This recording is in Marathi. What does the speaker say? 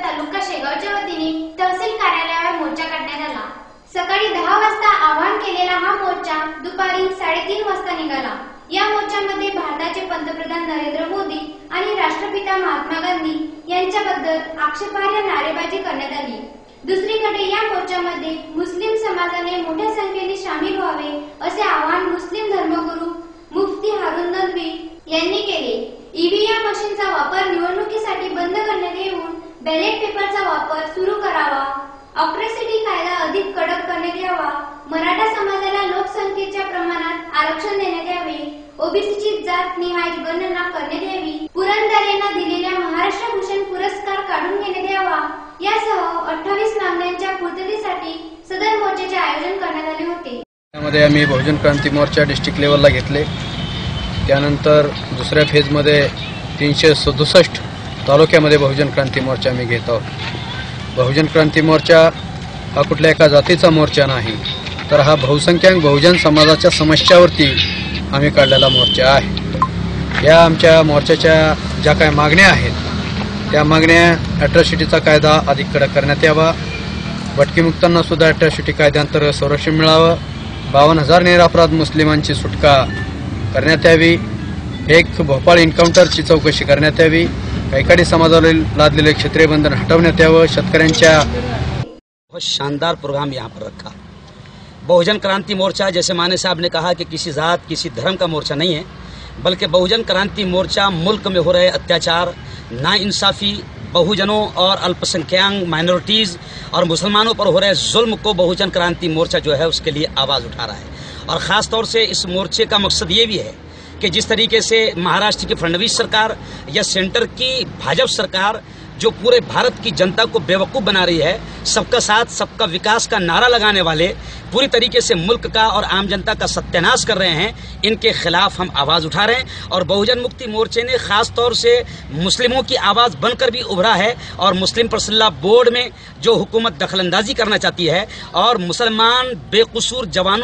तालुका शेगावच्या वतीने तहसील कार्यालयावर मोर्चा काढण्यात आला। सकाळी 10 वाजता आवाहन केलेला हा मोर्चा दुपारी 3:30 वाजता निघाला। या मोर्चामध्ये भारताचे पंतप्रधान नरेंद्र मोदी आणि राष्ट्रपिता महात्मा गांधी यांच्याबद्दल आक्षेपार्ह नारेबाजी करण्यात आली। दुसरीकडे या मोर्चामध्ये मुस्लिम समाजाने मोठ्या संख्येने सामील व्हावे असे आवाहन मुस्लिम धर्मगुरू मुफ्ती हारून नदवी यांनी केले। ईव्हीएम मशीनचा वापर निवडणुकीसाठी बंद करण्यात येऊन बॅलेट पेपरचा वापर सुरू करावा, अॅट्रॉसिटी कायदा अधिक कडक करण्यात यावा, मराठा समाजाला लोकसंख्येच्या प्रमाणात आरक्षण देण्यात यावे, ओबीसीची जात निहाय गणना करण्यात यावी, पुरंदरेंना दिलेल्या महाराष्ट्र भूषण पुरस्कार काढून घेण्यात यावा यासह 28 मागण्यांच्या पूर्ततेसाठी सदर मोर्चाचे आयोजन करण्यात आले होते। त्यामध्ये आम्ही बहुजन क्रांती मोर्चा डिस्ट्रिक्ट लेवलला घेतले। त्यानंतर दुसऱ्या फेजमध्ये 367 तालुक्यामध्ये बहुजन क्रांती मोर्चा आम्ही घेत आहोत। बहुजन क्रांती मोर्चा हा कुठल्या एका जातीचा मोर्चा नाही, तर हा बहुसंख्याक बहुजन समाजाच्या समस्यावरती आम्ही काढलेला मोर्चा आहे। या आमच्या मोर्चाच्या ज्या काही मागण्या आहेत त्या मागण्या अॅट्रॉसिटीचा कायदा अधिक कडक करण्यात यावा, भटकीमुक्तांना सुद्धा अॅट्रॉसिटी कायद्याअंतर्गत संरक्षण मिळावं, 52,000 निरपराध मुस्लिमांची सुटका करण्यात यावी, एक भोपाळ एन्काउंटरची चौकशी करण्यात यावी, कैकाडी समाजाला लादलेले क्षेत्रीय बंधन हटवण्यात यावं, शेतकऱ्यांच्या बहुत शानदार प्रोग्राम यहाँ पर रखा। बहुजन क्रांति मोर्चा जैसे माने साहब ने कहा कि किसी जात किसी धर्म का मोर्चा नहीं है, बल्कि बहुजन क्रांति मोर्चा मुल्क में हो रहे अत्याचार, नाइंसाफी, बहुजनों और अल्पसंख्यक माइनॉरिटीज़ और मुसलमानों पर हो रहे जुल्म को बहुजन क्रांति मोर्चा जो है उसके लिए आवाज़ उठा रहा है। और ख़ास तौर से इस मोर्चे का मकसद ये भी है कि जिस तरीके से महाराष्ट्र की फडणवीस सरकार या सेंटर की भाजपा सरकार जो पूरे भारत की जनता को बेवकूफ़ बना रही है, सबका साथ सबका विकास का नारा लगाने वाले पूरी तरीके से मुल्क का और आम जनता का सत्यानाश कर रहे हैं, इनके खिलाफ हम आवाज़ उठा रहे हैं। और बहुजन मुक्ति मोर्चे ने ख़ास तौर से मुस्लिमों की आवाज़ बनकर भी उभरा है और मुस्लिम पर्सनल बोर्ड में जो हुकूमत दखलंदाजी करना चाहती है और मुसलमान बेकसूर जवानों